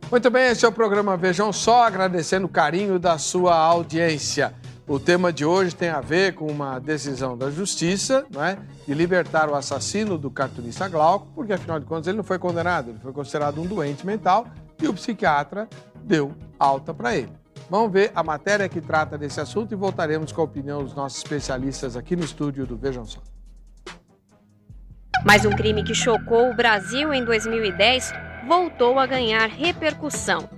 Muito bem, esse é o programa Vejam Só, agradecendo o carinho da sua audiência. O tema de hoje tem a ver com uma decisão da Justiça, não é? De libertar o assassino do cartunista Glauco, porque afinal de contas ele não foi condenado, ele foi considerado um doente mental e o psiquiatra deu alta para ele. Vamos ver a matéria que trata desse assunto e voltaremos com a opinião dos nossos especialistas aqui no estúdio do Vejam Só. Mais um crime que chocou o Brasil em 2010 voltou a ganhar repercussão.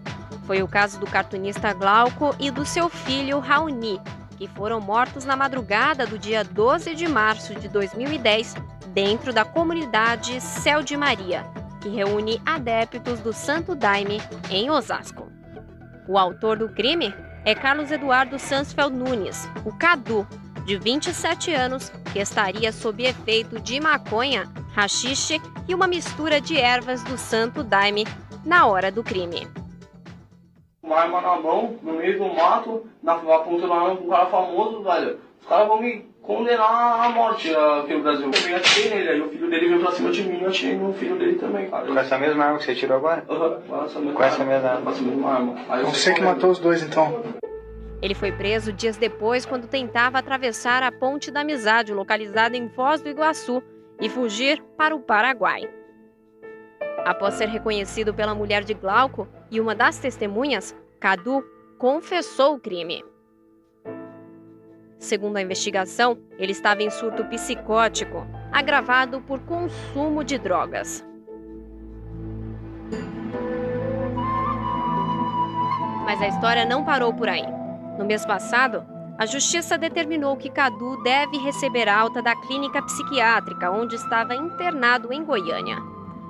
Foi o caso do cartunista Glauco e do seu filho Raoni, que foram mortos na madrugada do dia 12 de março de 2010, dentro da comunidade Céu de Maria, que reúne adeptos do Santo Daime, em Osasco. O autor do crime é Carlos Eduardo Sansfeld Nunes, o Cadu, de 27 anos, que estaria sob efeito de maconha, haxixe e uma mistura de ervas do Santo Daime na hora do crime. Uma arma na mão, no meio do mato, apontando a arma pra um cara famoso, velho. Os caras vão me condenar à morte aqui no Brasil. Eu atirei nele, aí o filho dele veio pra cima de mim e eu atirei no filho dele também, cara. Com essa mesma arma que você tirou agora? Aham, com essa mesma arma. Com essa mesma arma. Aí você que matou os dois, então? Ele foi preso dias depois quando tentava atravessar a Ponte da Amizade, localizada em Foz do Iguaçu, e fugir para o Paraguai. Após ser reconhecido pela mulher de Glauco e uma das testemunhas, Cadu confessou o crime. Segundo a investigação, ele estava em surto psicótico, agravado por consumo de drogas. Mas a história não parou por aí. No mês passado, a Justiça determinou que Cadu deve receber alta da clínica psiquiátrica onde estava internado em Goiânia.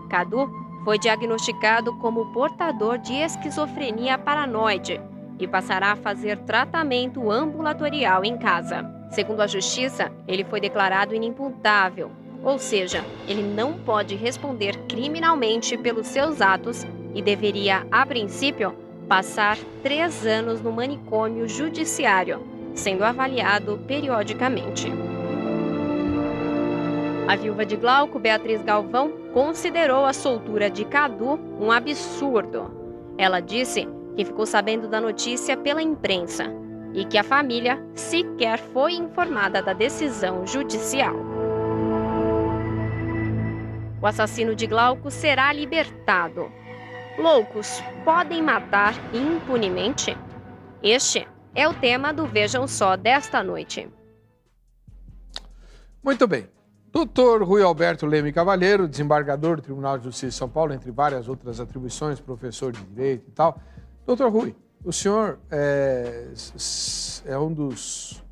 Cadu foi diagnosticado como portador de esquizofrenia paranoide e passará a fazer tratamento ambulatorial em casa. Segundo a Justiça, ele foi declarado inimputável, ou seja, ele não pode responder criminalmente pelos seus atos e deveria, a princípio, passar 3 anos no manicômio judiciário, sendo avaliado periodicamente. A viúva de Glauco, Beatriz Galvão, considerou a soltura de Cadu um absurdo. Ela disse que ficou sabendo da notícia pela imprensa e que a família sequer foi informada da decisão judicial. O assassino de Glauco será libertado. Loucos podem matar impunemente? Este é o tema do Vejam Só desta noite. Muito bem. Doutor Rui Alberto Leme Cavalheiro, desembargador do Tribunal de Justiça de São Paulo, entre várias outras atribuições, professor de Direito e tal. Doutor Rui, o senhor é um dos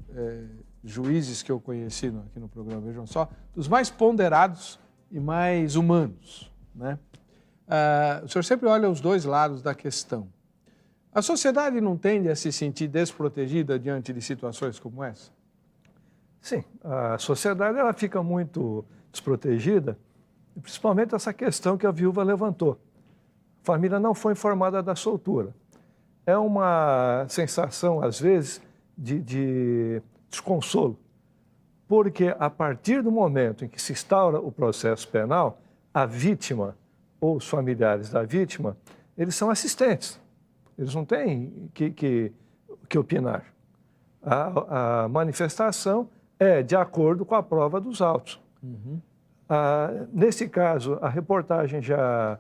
juízes que eu conheci aqui no programa Vejam Só, dos mais ponderados e mais humanos, né? O senhor sempre olha os dois lados da questão. A sociedade não tende a se sentir desprotegida diante de situações como essa? Sim, a sociedade ela fica muito desprotegida, principalmente essa questão que a viúva levantou. A família não foi informada da soltura. É uma sensação, às vezes, de desconsolo, porque a partir do momento em que se instaura o processo penal, a vítima ou os familiares da vítima, eles são assistentes. Eles não têm que opinar. A manifestação é de acordo com a prova dos autos. Uhum. Nesse caso, a reportagem já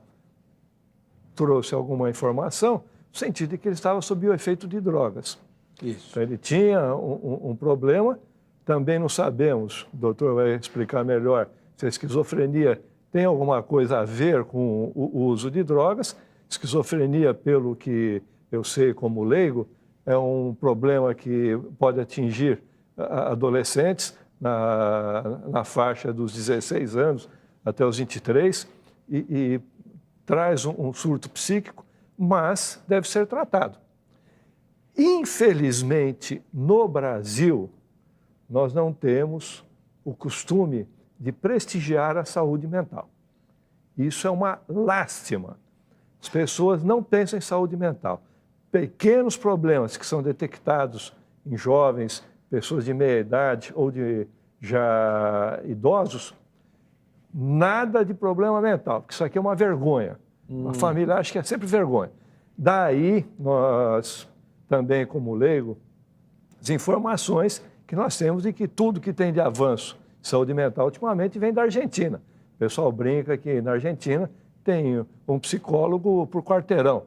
trouxe alguma informação no sentido de que ele estava sob o efeito de drogas. Isso. Então, ele tinha um problema. Também não sabemos, o doutor vai explicar melhor, se a esquizofrenia tem alguma coisa a ver com o uso de drogas. Esquizofrenia, pelo que eu sei como leigo, é um problema que pode atingir adolescentes na faixa dos 16 anos até os 23 e traz um surto psíquico, mas deve ser tratado. Infelizmente, no Brasil, nós não temos o costume de prestigiar a saúde mental. Isso é uma lástima. As pessoas não pensam em saúde mental. Pequenos problemas que são detectados em jovens, pessoas de meia idade ou de já idosos, nada de problema mental, porque isso aqui é uma vergonha. A família acha que é sempre vergonha. Daí, nós também, como leigo, as informações que nós temos de que tudo que tem de avanço em saúde mental ultimamente vem da Argentina. O pessoal brinca que na Argentina tem um psicólogo por quarteirão.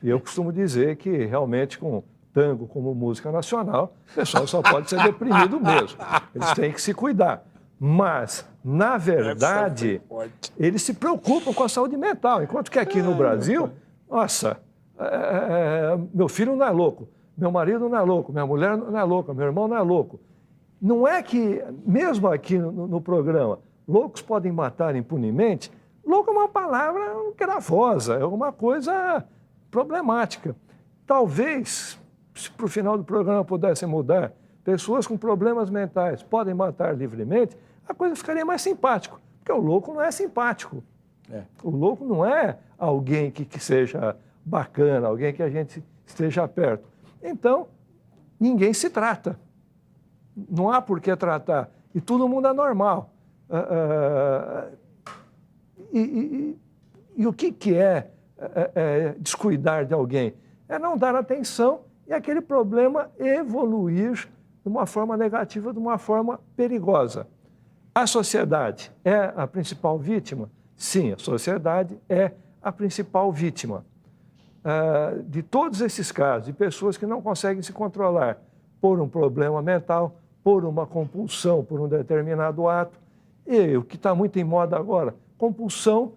E eu costumo dizer que realmente com tango como música nacional, o pessoal só pode ser deprimido mesmo. Eles têm que se cuidar. Mas, na verdade, eles se preocupam com a saúde mental. Enquanto que aqui no Brasil, nossa, meu filho não é louco, meu marido não é louco, minha mulher não é louca, meu irmão não é louco. Não é que, mesmo aqui no programa, loucos podem matar impunemente. Louco é uma palavra gravosa, é uma coisa problemática. Talvez, se para o final do programa pudesse mudar, pessoas com problemas mentais podem matar livremente, a coisa ficaria mais simpática, porque o louco não é simpático. O louco não é alguém que seja bacana, alguém que a gente esteja perto. Então, ninguém se trata. Não há por que tratar. E todo mundo é normal. E o que é descuidar de alguém? É não dar atenção e aquele problema evoluir de uma forma negativa, de uma forma perigosa. A sociedade é a principal vítima? Sim, a sociedade é a principal vítima. De todos esses casos, de pessoas que não conseguem se controlar por um problema mental, por uma compulsão, por um determinado ato, e o que está muito em moda agora, compulsão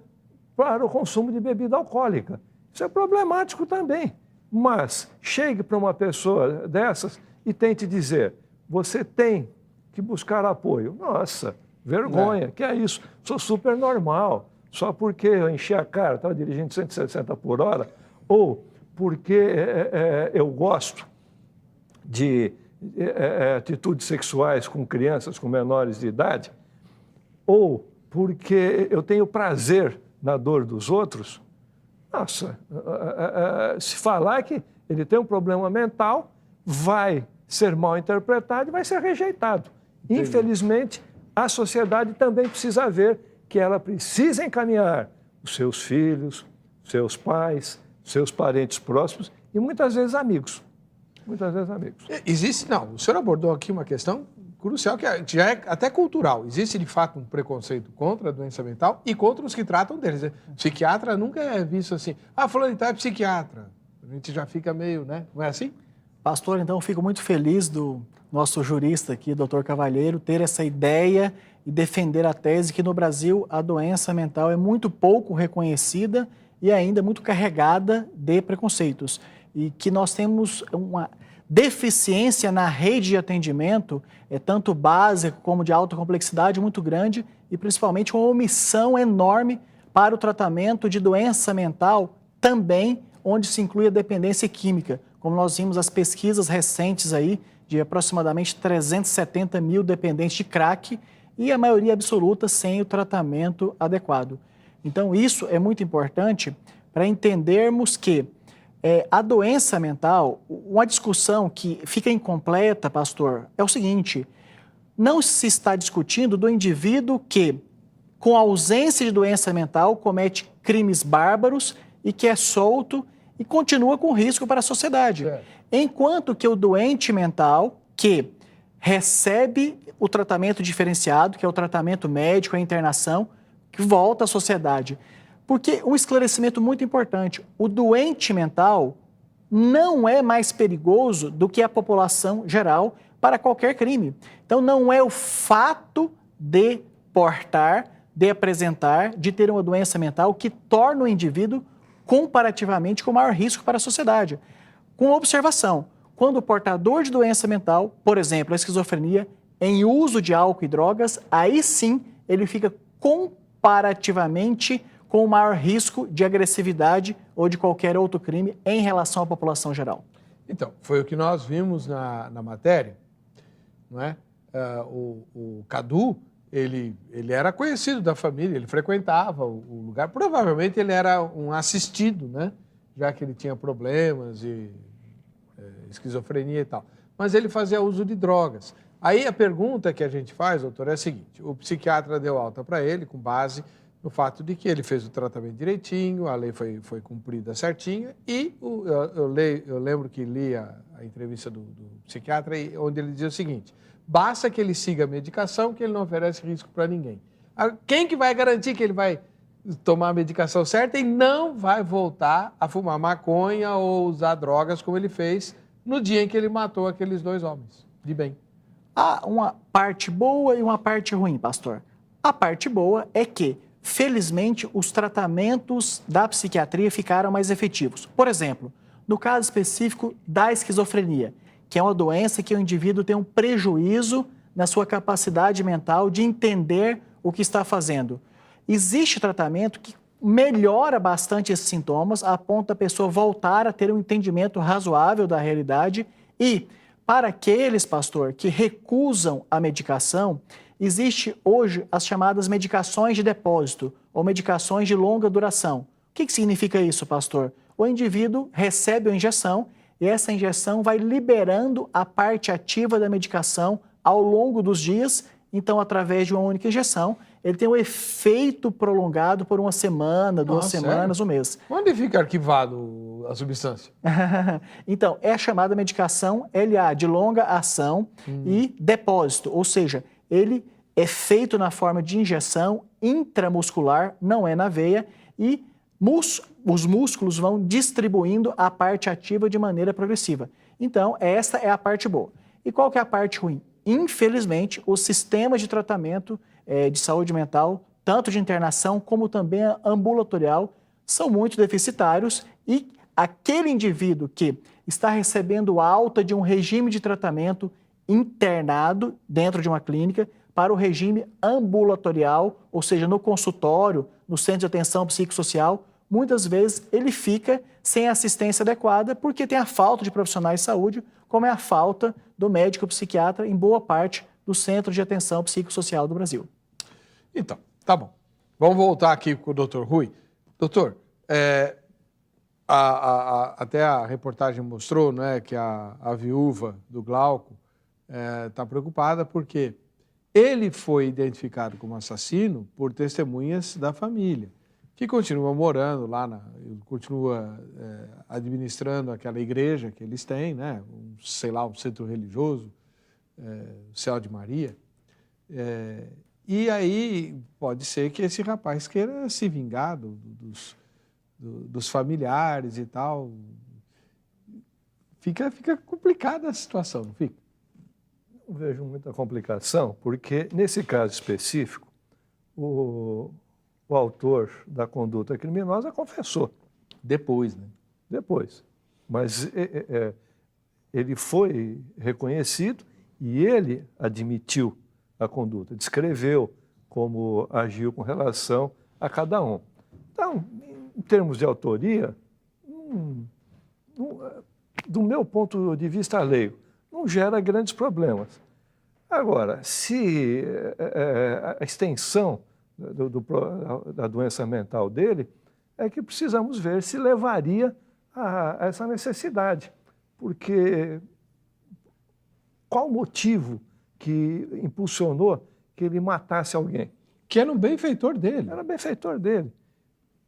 para o consumo de bebida alcoólica. Isso é problemático também. Mas chegue para uma pessoa dessas e tente dizer, você tem que buscar apoio. Nossa, vergonha, que é isso? Sou super normal. Só porque eu enchi a cara, estava dirigindo 160 por hora, ou porque eu gosto de atitudes sexuais com crianças, com menores de idade, ou porque eu tenho prazer na dor dos outros. Nossa, se falar que ele tem um problema mental, vai ser mal interpretado e vai ser rejeitado. Entendi. Infelizmente, a sociedade também precisa ver que ela precisa encaminhar os seus filhos, seus pais, seus parentes próximos e muitas vezes amigos. Muitas vezes amigos. O senhor abordou aqui uma questão crucial, que já é até cultural. Existe, de fato, um preconceito contra a doença mental e contra os que tratam deles. Psiquiatra nunca é visto assim. Fulano de tal é psiquiatra. A gente já fica meio, né? Não é assim? Pastor, então, eu fico muito feliz do nosso jurista aqui, doutor Cavalheiro, ter essa ideia e defender a tese que no Brasil a doença mental é muito pouco reconhecida e ainda muito carregada de preconceitos. E que nós temos uma deficiência na rede de atendimento, tanto básico como de alta complexidade, muito grande, e principalmente uma omissão enorme para o tratamento de doença mental, também onde se inclui a dependência química, como nós vimos as pesquisas recentes aí, de aproximadamente 370 mil dependentes de crack, e a maioria absoluta sem o tratamento adequado. Então, isso é muito importante para entendermos que a doença mental, uma discussão que fica incompleta, pastor, é o seguinte: não se está discutindo do indivíduo que, com ausência de doença mental, comete crimes bárbaros e que é solto e continua com risco para a sociedade. Enquanto que o doente mental, que recebe o tratamento diferenciado, que é o tratamento médico, a internação, que volta à sociedade. Porque um esclarecimento muito importante, o doente mental não é mais perigoso do que a população geral para qualquer crime. Então, não é o fato de portar, de apresentar, de ter uma doença mental que torna o indivíduo comparativamente com maior risco para a sociedade. Com observação, quando o portador de doença mental, por exemplo, a esquizofrenia, em uso de álcool e drogas, aí sim ele fica comparativamente com maior risco de agressividade ou de qualquer outro crime em relação à população geral. Então, foi o que nós vimos na matéria, não é? O Cadu, ele era conhecido da família, ele frequentava o lugar, provavelmente ele era um assistido, né? Já que ele tinha problemas e esquizofrenia e tal. Mas ele fazia uso de drogas. Aí a pergunta que a gente faz, doutor, é a seguinte: o psiquiatra deu alta para ele com base no fato de que ele fez o tratamento direitinho, a lei foi cumprida certinha, e eu lembro que li a entrevista do psiquiatra, onde ele dizia o seguinte: basta que ele siga a medicação, que ele não oferece risco para ninguém. Quem que vai garantir que ele vai tomar a medicação certa e não vai voltar a fumar maconha ou usar drogas como ele fez no dia em que ele matou aqueles 2 homens de bem? Há uma parte boa e uma parte ruim, pastor. A parte boa é que, felizmente, os tratamentos da psiquiatria ficaram mais efetivos. Por exemplo, no caso específico da esquizofrenia, que é uma doença que o indivíduo tem um prejuízo na sua capacidade mental de entender o que está fazendo. Existe tratamento que melhora bastante esses sintomas, a ponto da pessoa voltar a ter um entendimento razoável da realidade. E, para aqueles, pastor, que recusam a medicação, existe hoje as chamadas medicações de depósito ou medicações de longa duração. O que significa isso, pastor? O indivíduo recebe a injeção e essa injeção vai liberando a parte ativa da medicação ao longo dos dias. Então, através de uma única injeção, ele tem um efeito prolongado por uma semana, 2 semanas, sério? um mês. Onde fica arquivado a substância? Então, é a chamada medicação LA, de longa ação e depósito, ou seja, ele é feito na forma de injeção intramuscular, não é na veia, e os músculos vão distribuindo a parte ativa de maneira progressiva. Então, essa é a parte boa. E qual que é a parte ruim? Infelizmente, os sistemas de tratamento de saúde mental, tanto de internação como também ambulatorial, são muito deficitários e aquele indivíduo que está recebendo alta de um regime de tratamento internado dentro de uma clínica para o regime ambulatorial, ou seja, no consultório, no centro de atenção psicossocial, muitas vezes ele fica sem assistência adequada porque tem a falta de profissionais de saúde, como é a falta do médico psiquiatra em boa parte do centro de atenção psicossocial do Brasil. Então, tá bom. Vamos voltar aqui com o doutor Rui. Doutor, até a reportagem mostrou, não é, que a viúva do Glauco está preocupada porque ele foi identificado como assassino por testemunhas da família, que continua morando lá, continua administrando aquela igreja que eles têm, né? Um centro religioso, o Céu de Maria. E aí pode ser que esse rapaz queira se vingar dos familiares e tal. Fica complicada a situação, não fica? Não vejo muita complicação, porque nesse caso específico, o autor da conduta criminosa confessou. Depois, né? Depois. Mas ele foi reconhecido e ele admitiu a conduta, descreveu como agiu com relação a cada um. Então, em termos de autoria, do meu ponto de vista leigo, não gera grandes problemas. Agora, se a extensão da doença mental dele, é que precisamos ver se levaria a essa necessidade. Porque qual o motivo que impulsionou que ele matasse alguém? Que era um benfeitor dele. Era benfeitor dele.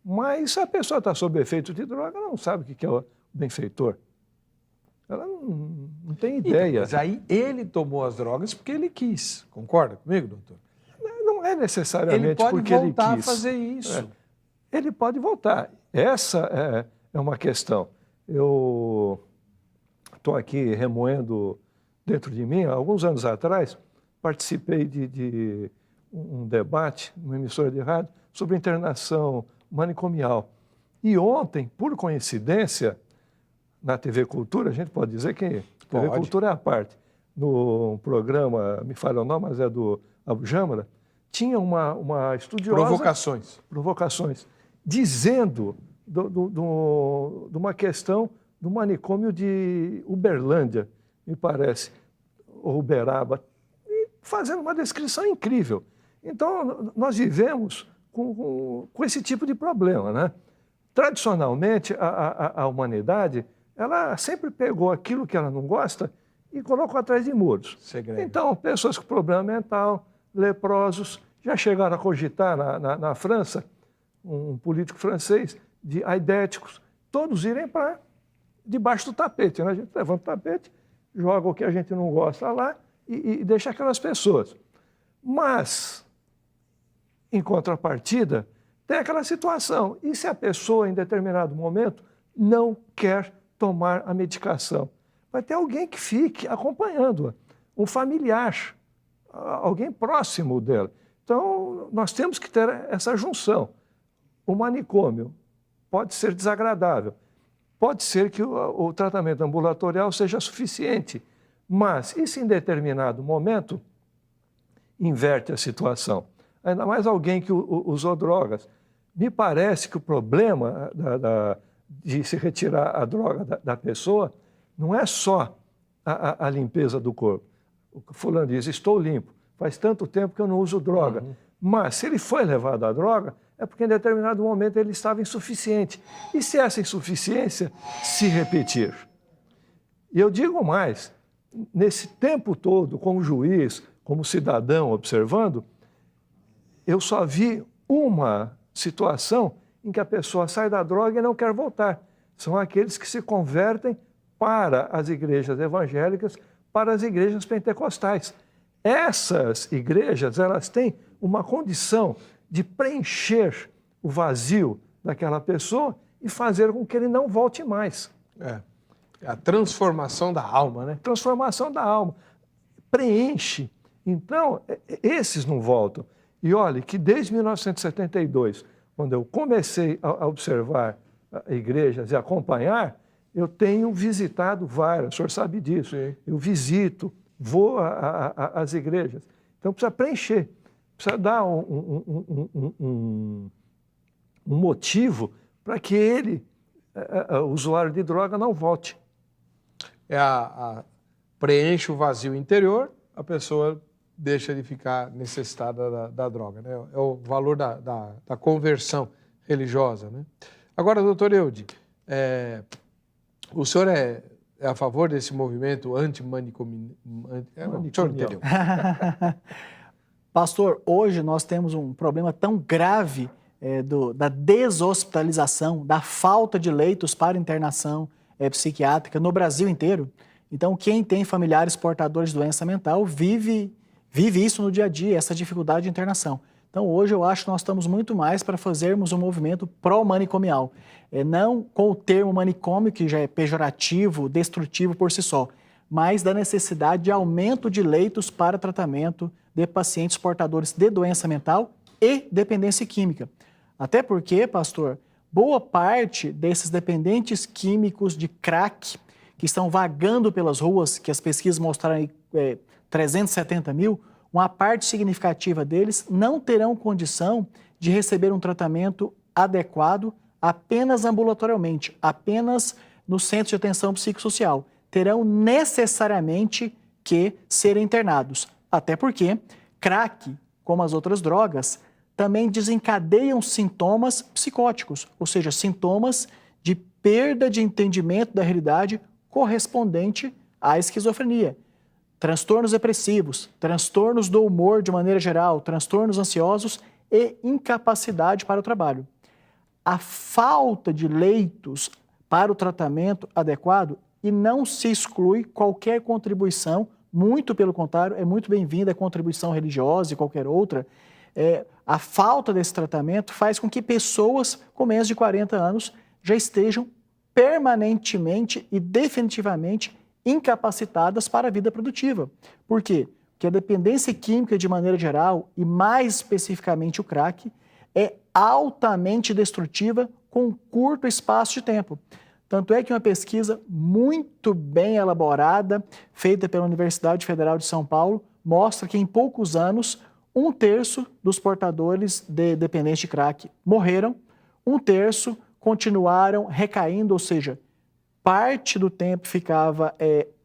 Mas se a pessoa está sob efeito de droga, ela não sabe o que é o benfeitor. Ela não tem ideia. Então, mas aí ele tomou as drogas porque ele quis. Concorda comigo, doutor? Não é necessariamente porque ele ele quis. pode voltar a fazer isso. Ele pode voltar. Essa é uma questão. Eu estou aqui remoendo dentro de mim. Há alguns anos atrás, participei de um debate numa emissora de rádio sobre internação manicomial. E ontem, por coincidência, na TV Cultura, a gente pode dizer que TV Cultura é a parte, no programa, me falha o nome, mas é do Abujamra, tinha uma estudiosa... Provocações. Dizendo de uma questão do manicômio de Uberlândia, me parece, ou Uberaba, e fazendo uma descrição incrível. Então, nós vivemos com esse tipo de problema, né? Tradicionalmente, a humanidade, ela sempre pegou aquilo que ela não gosta e colocou atrás de muros. Segredo. Então, pessoas com problema mental, leprosos, Já chegaram a cogitar na França, um político francês, de aidéticos, todos irem para debaixo do tapete. Né? A gente levanta o tapete, joga o que a gente não gosta lá e deixa aquelas pessoas. Mas, em contrapartida, tem aquela situação. E se a pessoa, em determinado momento, não quer tomar a medicação? Vai ter alguém que fique acompanhando-a, um familiar, alguém próximo dela. Então, nós temos que ter essa junção. O manicômio pode ser desagradável, pode ser que o tratamento ambulatorial seja suficiente, mas e se em determinado momento inverte a situação? Ainda mais alguém que usou drogas. Me parece que o problema de se retirar a droga da pessoa não é só a limpeza do corpo. O fulano diz, estou limpo, faz tanto tempo que eu não uso droga. Mas se ele foi levado à droga, é porque em determinado momento ele estava insuficiente. E se essa insuficiência se repetir? E eu digo mais, nesse tempo todo, como juiz, como cidadão observando, eu só vi uma situação em que a pessoa sai da droga e não quer voltar. São aqueles que se convertem para as igrejas evangélicas, para as igrejas pentecostais. Essas igrejas, elas têm uma condição de preencher o vazio daquela pessoa e fazer com que ele não volte mais. É a transformação da alma, né? Transformação da alma. Preenche. Então, esses não voltam. E olhe que desde 1972, quando eu comecei a observar igrejas e acompanhar, eu tenho visitado várias, o senhor sabe disso. Sim. Eu visito, vou às igrejas. Então, precisa preencher, precisa dar um motivo para que ele, o usuário de droga, não volte. Preenche o vazio interior, a pessoa deixa de ficar necessitada da droga. Né? É o valor da conversão religiosa. Né? Agora, doutor Eude, o senhor é a favor desse movimento anti-manicomia? O senhor entendeu? Pastor, hoje nós temos um problema tão grave da deshospitalização, da falta de leitos para internação psiquiátrica no Brasil inteiro. Então, quem tem familiares portadores de doença mental vive isso no dia a dia, essa dificuldade de internação. Então, hoje eu acho que nós estamos muito mais para fazermos um movimento pró-manicomial. Não com o termo manicômio, que já é pejorativo, destrutivo por si só, mas da necessidade de aumento de leitos para tratamento de pacientes portadores de doença mental e dependência química. Até porque, pastor, boa parte desses dependentes químicos de crack que estão vagando pelas ruas, que as pesquisas mostraram aí 370 mil, uma parte significativa deles não terão condição de receber um tratamento adequado apenas ambulatorialmente, apenas no centro de atenção psicossocial. Terão necessariamente que ser internados. Até porque crack, como as outras drogas, também desencadeiam sintomas psicóticos, ou seja, sintomas de perda de entendimento da realidade correspondente à esquizofrenia. Transtornos depressivos, transtornos do humor de maneira geral, transtornos ansiosos e incapacidade para o trabalho. A falta de leitos para o tratamento adequado, e não se exclui qualquer contribuição, muito pelo contrário, é muito bem-vinda a contribuição religiosa e qualquer outra. A falta desse tratamento faz com que pessoas com menos de 40 anos já estejam permanentemente e definitivamente incapacitadas para a vida produtiva. Por quê? Porque a dependência química, de maneira geral, e mais especificamente o crack, é altamente destrutiva com curto espaço de tempo. Tanto é que uma pesquisa muito bem elaborada, feita pela Universidade Federal de São Paulo, mostra que em poucos anos, 1/3 dos portadores de dependência de crack morreram, 1/3 continuaram recaindo, ou seja, parte do tempo ficava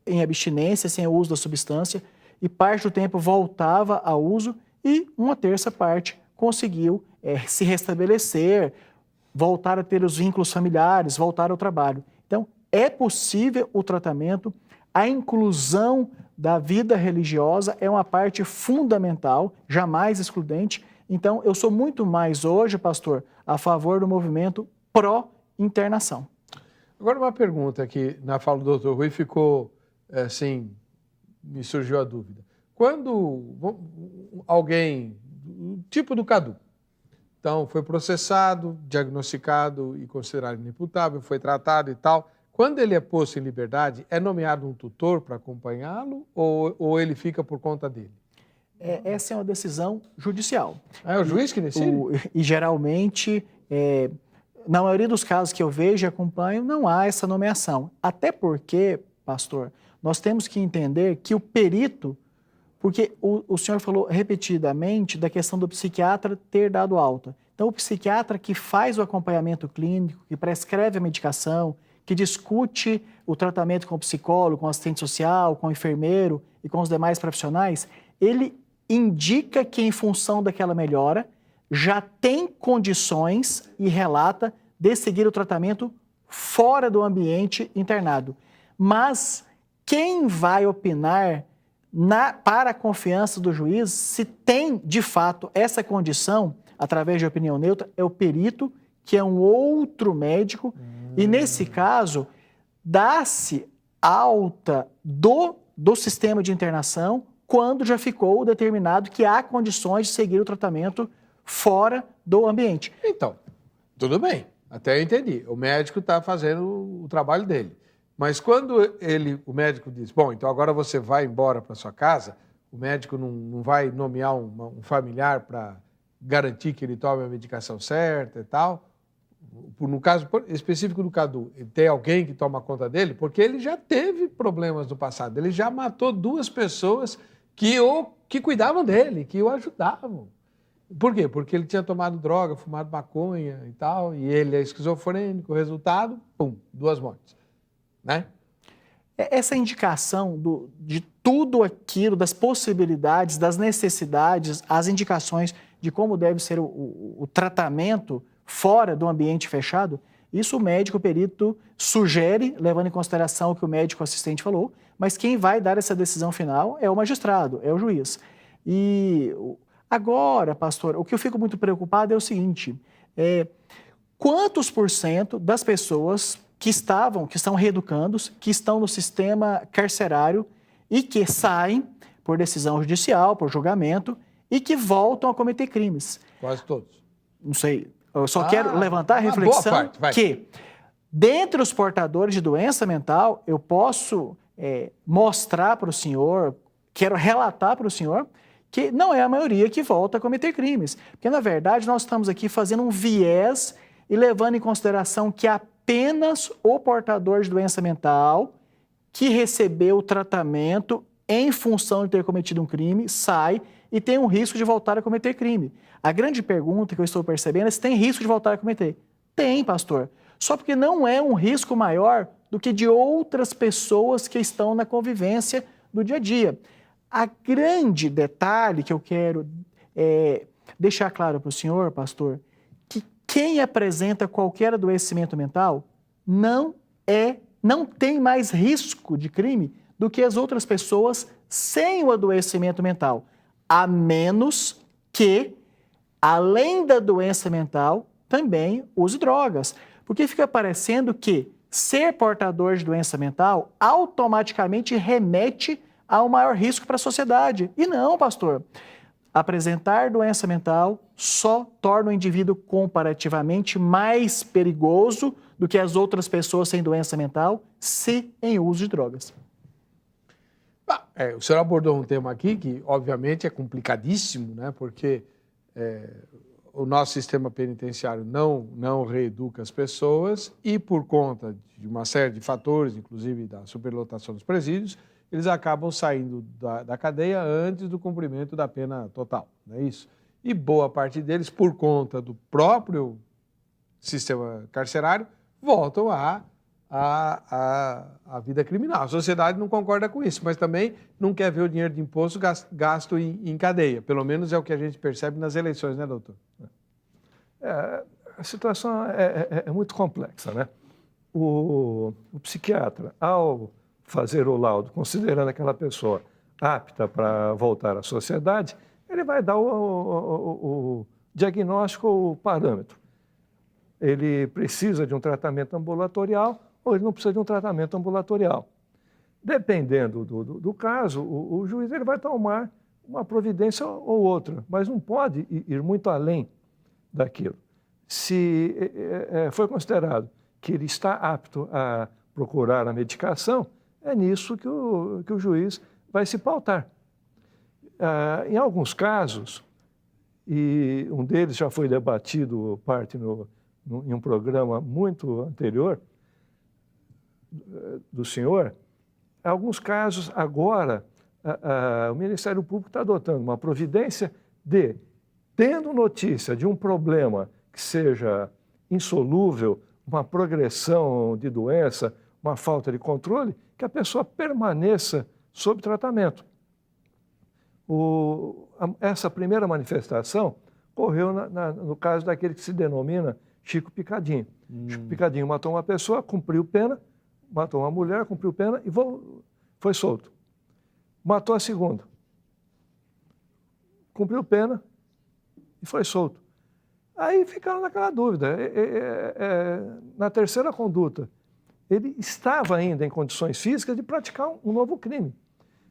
em abstinência, sem o uso da substância, e parte do tempo voltava ao uso, e 1/3 parte conseguiu se restabelecer, voltar a ter os vínculos familiares, voltar ao trabalho. Então, é possível o tratamento, a inclusão da vida religiosa é uma parte fundamental, jamais excludente. Então, eu sou muito mais hoje, pastor, a favor do movimento pró-internação. Agora uma pergunta que na fala do Dr. Rui ficou, assim, me surgiu a dúvida. Quando alguém, tipo do Cadu, então foi processado, diagnosticado e considerado inimputável, foi tratado e tal, quando ele é posto em liberdade, é nomeado um tutor para acompanhá-lo ou ele fica por conta dele? Essa é uma decisão judicial. É o juiz que decide? E geralmente, na maioria dos casos que eu vejo e acompanho, não há essa nomeação. Até porque, pastor, nós temos que entender que o perito, porque o senhor falou repetidamente da questão do psiquiatra ter dado alta. Então, o psiquiatra que faz o acompanhamento clínico, que prescreve a medicação, que discute o tratamento com o psicólogo, com o assistente social, com o enfermeiro e com os demais profissionais, ele indica que, em função daquela melhora, já tem condições e relata de seguir o tratamento fora do ambiente internado. Mas quem vai opinar para a confiança do juiz, se tem, de fato, essa condição, através de opinião neutra, é o perito, que é um outro médico, e nesse caso, dá-se alta do sistema de internação quando já ficou determinado que há condições de seguir o tratamento fora do ambiente. Então, tudo bem, até eu entendi. O médico está fazendo o trabalho dele. Mas quando o médico diz, bom, então agora você vai embora para sua casa, o médico não vai nomear um familiar para garantir que ele tome a medicação certa e tal. No caso específico do Cadu, tem alguém que toma conta dele? Porque ele já teve problemas no passado. Ele já matou 2 pessoas que cuidavam dele, que o ajudavam. Por quê? Porque ele tinha tomado droga, fumado maconha e tal, e ele é esquizofrênico. O resultado, 2 mortes. Né? Essa indicação de tudo aquilo, das possibilidades, das necessidades, as indicações de como deve ser o tratamento fora do ambiente fechado, isso o médico perito sugere, levando em consideração o que o médico assistente falou, mas quem vai dar essa decisão final é o magistrado, é o juiz. E agora, pastor, o que eu fico muito preocupado é o seguinte, quantos % das pessoas que estão reeducandos, que estão no sistema carcerário e que saem por decisão judicial, por julgamento, e que voltam a cometer crimes? Quase todos. Não sei, eu só quero levantar a reflexão que, dentre os portadores de doença mental, eu posso mostrar para o senhor, quero relatar para o senhor, que não é a maioria que volta a cometer crimes. Porque, na verdade, nós estamos aqui fazendo um viés e levando em consideração que apenas o portador de doença mental que recebeu o tratamento em função de ter cometido um crime sai e tem um risco de voltar a cometer crime. A grande pergunta que eu estou percebendo é se tem risco de voltar a cometer. Tem, pastor. Só porque não é um risco maior do que de outras pessoas que estão na convivência do dia a dia. A grande detalhe que eu quero deixar claro para o senhor, pastor, que quem apresenta qualquer adoecimento mental não tem mais risco de crime do que as outras pessoas sem o adoecimento mental, a menos que, além da doença mental, também use drogas. Porque fica parecendo que ser portador de doença mental automaticamente remete a um maior risco para a sociedade. E não, pastor. Apresentar doença mental só torna o indivíduo comparativamente mais perigoso do que as outras pessoas sem doença mental, se em uso de drogas. O senhor abordou um tema aqui que, obviamente, é complicadíssimo, né? Porque o nosso sistema penitenciário não reeduca as pessoas e, por conta de uma série de fatores, inclusive da superlotação dos presídios, eles acabam saindo da cadeia antes do cumprimento da pena total, não é isso? E boa parte deles, por conta do próprio sistema carcerário, voltam à vida criminal. A sociedade não concorda com isso, mas também não quer ver o dinheiro de imposto gasto em cadeia. Pelo menos é o que a gente percebe nas eleições, né, doutor? A situação é muito complexa, né? O psiquiatra, ao fazer o laudo, considerando aquela pessoa apta para voltar à sociedade, ele vai dar o diagnóstico ou o parâmetro. Ele precisa de um tratamento ambulatorial ou ele não precisa de um tratamento ambulatorial. Dependendo do caso, o juiz ele vai tomar uma providência ou outra, mas não pode ir muito além daquilo. Se foi considerado que ele está apto a procurar a medicação, é nisso que o juiz vai se pautar. Em alguns casos, e um deles já foi debatido em um programa muito anterior do senhor, em alguns casos agora o Ministério Público está adotando uma providência de, tendo notícia de um problema que seja insolúvel, uma progressão de doença, uma falta de controle, que a pessoa permaneça sob tratamento. Essa primeira manifestação ocorreu no caso daquele que se denomina Chico Picadinho. Chico Picadinho matou uma pessoa, cumpriu pena, matou uma mulher, cumpriu pena e foi solto. Matou a segunda, cumpriu pena e foi solto. Aí ficaram naquela dúvida. Na terceira conduta, ele estava ainda em condições físicas de praticar um novo crime.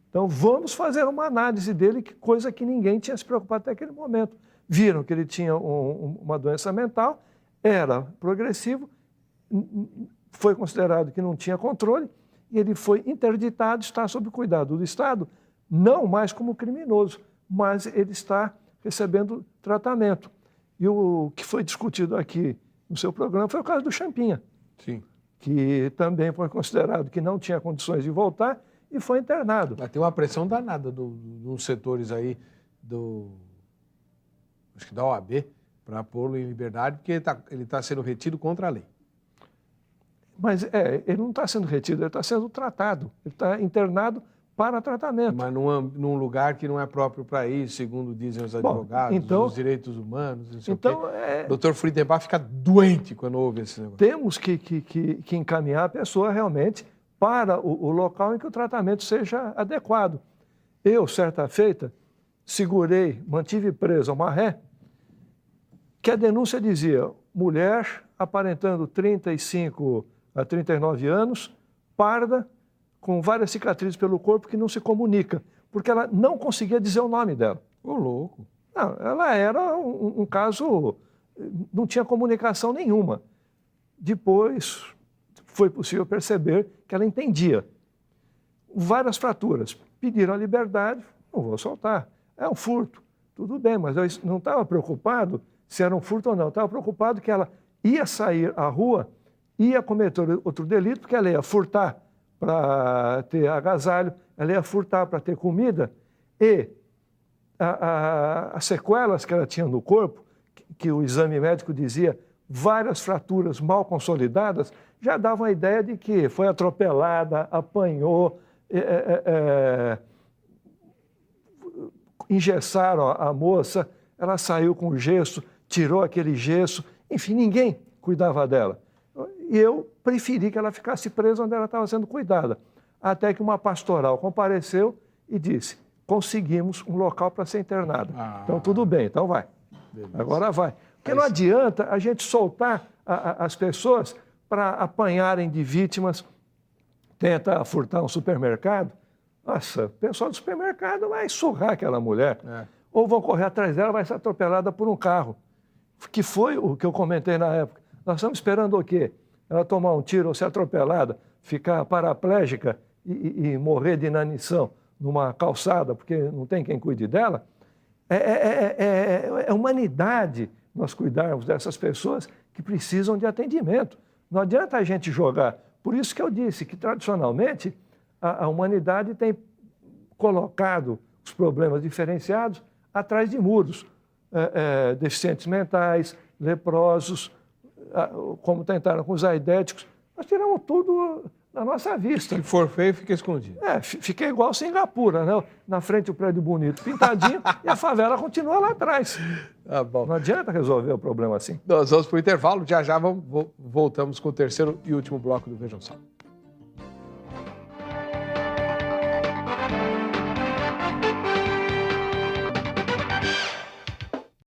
Então, vamos fazer uma análise dele, coisa que ninguém tinha se preocupado até aquele momento. Viram que ele tinha uma doença mental, era progressivo, foi considerado que não tinha controle, e ele foi interditado, está sob cuidado do Estado, não mais como criminoso, mas ele está recebendo tratamento. E o que foi discutido aqui no seu programa foi o caso do Champinha. Sim. Que também foi considerado que não tinha condições de voltar e foi internado. Mas tem uma pressão danada nos setores aí acho que da OAB, para pô-lo em liberdade, porque ele está sendo retido contra a lei. Mas ele não está sendo retido, ele está sendo tratado. Ele está internado para tratamento. Mas num lugar que não é próprio para isso, segundo dizem os advogados, os direitos humanos, não sei o quê. O doutor Friedenbach fica doente quando ouve esse negócio. Temos que encaminhar a pessoa realmente para o local em que o tratamento seja adequado. Eu, certa feita, mantive presa uma ré, que a denúncia dizia, mulher aparentando 35 a 39 anos, parda, com várias cicatrizes pelo corpo que não se comunica, porque ela não conseguia dizer o nome dela. Ô, louco. Não, ela era um caso, não tinha comunicação nenhuma. Depois foi possível perceber que ela entendia. Várias fraturas. Pediram a liberdade, não vou soltar. É um furto. Tudo bem, mas eu não estava preocupado se era um furto ou não. Eu estava preocupado que ela ia sair à rua, ia cometer outro delito, porque ela ia furtar para ter agasalho, ela ia furtar para ter comida, e as sequelas que ela tinha no corpo, que o exame médico dizia várias fraturas mal consolidadas, já davam a ideia de que foi atropelada, apanhou, engessaram a moça, ela saiu com gesso, tirou aquele gesso, enfim, ninguém cuidava dela. E eu preferi que ela ficasse presa onde ela estava sendo cuidada. Até que uma pastoral compareceu e disse, conseguimos um local para ser internada. Então, tudo bem, então vai. Beleza. Agora vai. Porque não adianta a gente soltar as pessoas para apanharem de vítimas, tenta furtar um supermercado. Nossa, o pessoal do supermercado vai surrar aquela mulher. Ou vão correr atrás dela, vai ser atropelada por um carro. Que foi o que eu comentei na época. Nós estamos esperando o quê? Ela tomar um tiro ou ser atropelada, ficar paraplégica e morrer de inanição numa calçada, porque não tem quem cuide dela. É humanidade nós cuidarmos dessas pessoas que precisam de atendimento. Não adianta a gente jogar. Por isso que eu disse que, tradicionalmente, a humanidade tem colocado os problemas diferenciados atrás de muros. Deficientes mentais, leprosos, como tentaram com os aidéticos, nós tiramos tudo da nossa vista. Se for feio, fica escondido. Fica igual Singapura, né? Na frente o prédio bonito, pintadinho, e a favela continua lá atrás. Bom. Não adianta resolver o problema assim. Nós vamos para o intervalo, já voltamos com o terceiro e último bloco do Vejam Só.